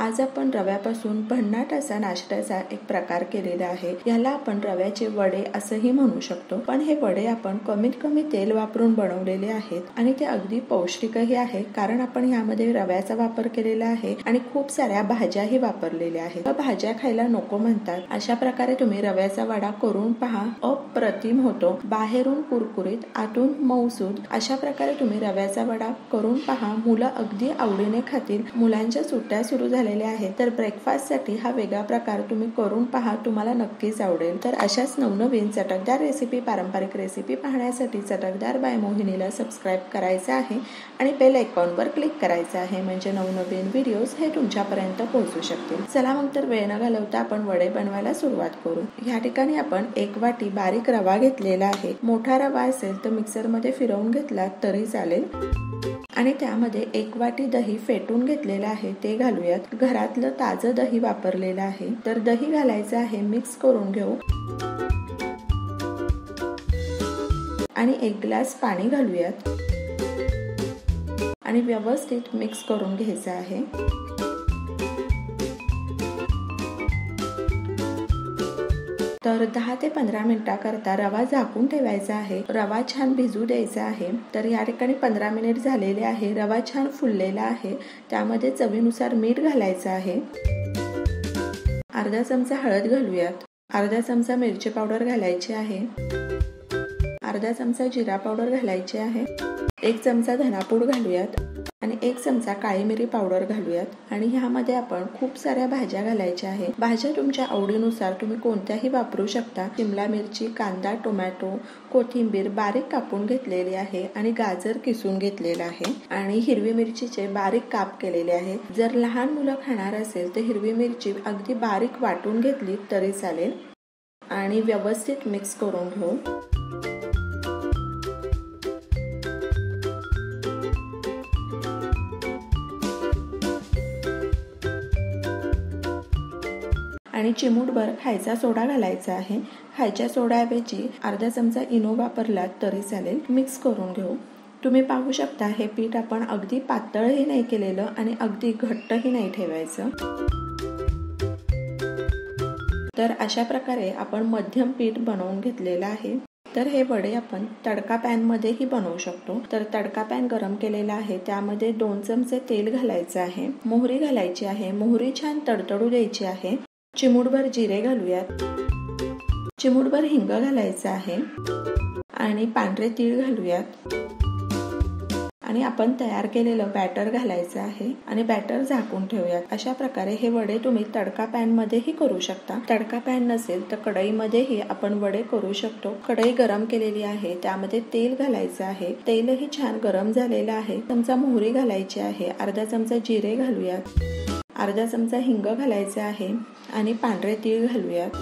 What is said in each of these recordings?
आज आपण रव्यापासून भन्नाट असा नाश्त्याचा एक प्रकार केलेला आहे। याला आपण रव्याचे वडे असंही म्हणू शकतो, पण हे वडे आपण कमीत कमी तेल वापरून बनवलेले आहेत आणि ते अगदी पौष्टिकही आहे, कारण आपण यामध्ये रव्याचा वापर केलेला आहे आणि खूप साऱ्या भाज्याही वापरलेल्या आहेत। भाज्या खायला नको म्हणतात, अशा प्रकारे तुम्ही रव्याचा वडा करून पहा, अप्रतिम होतो। बाहेरून कुरकुरीत, आतून मऊसूद अशा प्रकारे तुम्ही रव्याचा वडा करून पहा, मुलं अगदी आवडीने खातील। मुलांच्या सुट्ट्या सुरू झालेल्या आहेत, तर ब्रेकफास्ट साठी हा वेगळा प्रकार तुम्ही करून पहा, तुम्हाला नक्कीच आवडेल। तर अशाच नवनवीन चटकदार रेसिपी, पारंपरिक रेसिपी पाहण्यासाठी चटकदार बाय मोहिनीला सबस्क्राईब करायचं आहे आणि बेल आयकॉनवर क्लिक करायचं आहे, म्हणजे नवनवीन व्हिडिओज हे तुमच्यापर्यंत पोहोचू शकतील। चला मग तर वेळ न घालवता आपण वडे बनवायला सुरुवात करू। या ठिकाणी आपण 1 वाटी बारीक रवा घेतलेला आहे। मोठा रवा असेल तर मिक्सर मध्ये फिरवून घेतला तरी चालेल आणि त्यामध्ये 1 वाटी दही फेटून घेतलेलं आहे, ते घालूयात। घरातलं ताजं दही वापरलेलं आहे, तर दही घालायचं आहे, मिक्स करून घेऊ आणि 1 ग्लास पाणी घालूयात आणि व्यवस्थित मिक्स करून घ्यायचं आहे। तर 10 ते 15 मिनिटाकरता रवा झाकून ठेवायचा आहे। रवा छान भिजू द्यायचा आहे। तर या ठिकाणी 15 मिनिट झालेले आहे। रवा छान फुललेला आहे। त्यामध्ये चवीनुसार मीठ घालायचं आहे। अर्धा चमचा हळद घालूयात। अर्धा चमचा मिरची पावडर घालायची आहे। अर्धा चमचा जिरा पावडर घालायची आहे। 1 चमचा धनापूड घालूयात आणि 1 चमचा काळी मिरी पावडर घालूयात आणि ह्यामध्ये आपण खूप साऱ्या भाज्या घालायच्या आहे। भाज्या तुमच्या आवडीनुसार तुम्ही कोणत्याही वापरू शकता। शिमला मिरची, कांदा, टोमॅटो, कोथिंबीर बारीक कापून घेतलेली आहे आणि गाजर किसून घेतलेला आहे आणि हिरवी मिरचीचे बारीक काप केलेले आहे। जर लहान मुलं खाणार असेल तर हिरवी मिरची अगदी बारीक वाटून घेतली तरी चालेल आणि व्यवस्थित मिक्स करून घेऊ। आणि चिमूटभर खायचा सोडा घालायचा आहे। खायच्या सोड्याऐवजी अर्धा चमचा इनो वापरला तरी चालेल। मिक्स करून घेऊ। तुम्ही पाहू शकता हे पीठ आपण अगदी पातळही नाही केलेलं आणि अगदी घट्टही नाही ठेवायचं। तर अशा प्रकारे आपण मध्यम पीठ बनवून घेतलेलं आहे। तर हे वडे आपण तडका पॅन मध्येही बनवू शकतो। तर तडका पॅन गरम केलेला आहे, त्यामध्ये 2 चमचे तेल घालायचं आहे। मोहरी घालायची आहे। मोहरी छान तडतडू द्यायची आहे। चिमूटभर जिरे घालूयात। चिमूटभर हिंग घालायचं आहे आणि पांढरे तीळ घालूयात आणि आपण तयार केलेलं बॅटर घालायचं आहे आणि बॅटर झाकून ठेवूयात। अशा प्रकारे हे वडे तुम्ही तडका पॅन मध्येही करू शकता। तडका पॅन नसेल तर कढईमध्येही आपण वडे करू शकतो। कढई गरम केलेली आहे, त्यामध्ये तेल घालायचं आहे। तेलही छान गरम झालेलं आहे। चमचा मोहरी घालायची आहे। अर्धा चमचा जिरे घालूयात। अर्धा चमचा हिंग घालायचे आहे आणि पांढरे तीळ घालूयात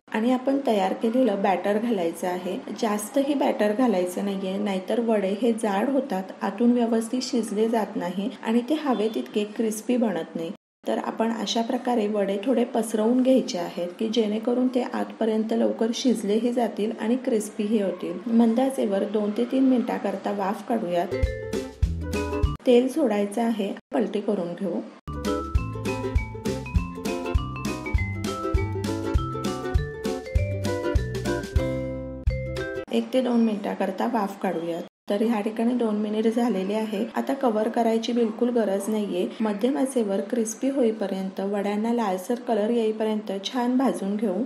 आणि आपण तयार केलेलं बॅटर घालायचं आहे। जास्तही बॅटर घालायचं नाहीये, नाहीतर वडे हे जाड होतात, आतून व्यवस्थित शिजले जात नाही आणि ते हवे तितके क्रिस्पी बनत नाही। तर आपण अशा प्रकारे वडे थोडे पसरवून घ्यायचे आहेत की जेणेकरून ते आतपर्यंत लवकर शिजलेही जातील आणि क्रिस्पीही होतील। मंद आचेवर 2 ते 3 मिनिटाकरता वाफ काढूयात। तेल सोडायचं आहे, पलटी करून घेऊ। 1 ते 2 मिनिटाकरता वाफ काढूयात। तर ह्या ठिकाणी 2 मिनिट झालेले आहे। आता कव्हर करायची बिलकुल गरज नाहीये। मध्यम आचेवर क्रिस्पी होईपर्यंत, वड्यांना लालसर कलर येईपर्यंत छान भाजून घेऊ।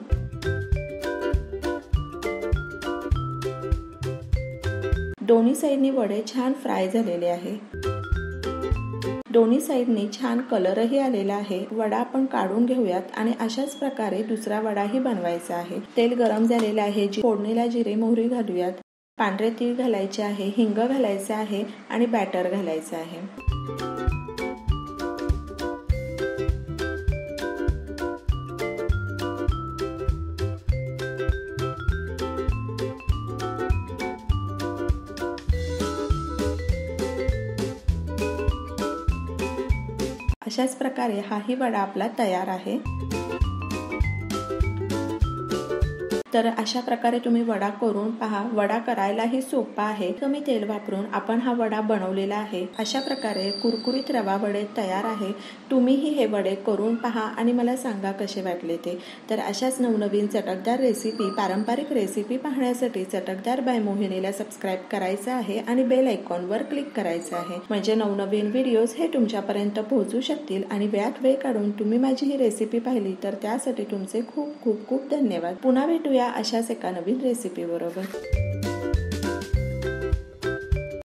दोन्ही साइडनी वडे छान फ्राय झालेले आहे। दोन्ही साइडनी छान कलरही आलेला आहे। वडा आपण काढून घेऊयात आणि अशाच प्रकारे दुसरा वडाही बनवायचा आहे। तेल गरम झालेलं आहे। फोडणीला जिरे मोहरी घालूयात। पांढरे तीळ घालायचे आहे, हिंग घालायचे आहे आणि बॅटर घालायचं आहे। अशाच प्रकारे हाही वडा आपला तयार आहे। तर अशा प्रकारे तुम्ही वडा करून पहा. वडा करायलाही सोपा आहे. कमी तेल वापरून आपण हा वडा बनवलेला आहे. अशा प्रकारे कुरकुरीत रवा वडे तयार आहे. तुम्हीही हे वडे करून पहा आणि मला सांगा कसे वाटले ते. तर अशाच नवनवीन चटकदार रेसिपी, पारंपरिक रेसिपी पाहण्यासाठी चटकदार बाय मोहिनीला सबस्क्राईब करायचं आहे आणि बेल आयकॉनवर क्लिक करायचं आहे, म्हणजे नवनवीन व्हिडिओज हे तुमच्यापर्यंत पोहोचू शकतील. आणि वेळात वेळ काढून तुम्ही माझी ही रेसिपी पाहिली तर त्यासाठी तुमचे खूप खूप खूप धन्यवाद. पुन्हा भेटूया अशाच एका नवीन रेसिपी बरोबर.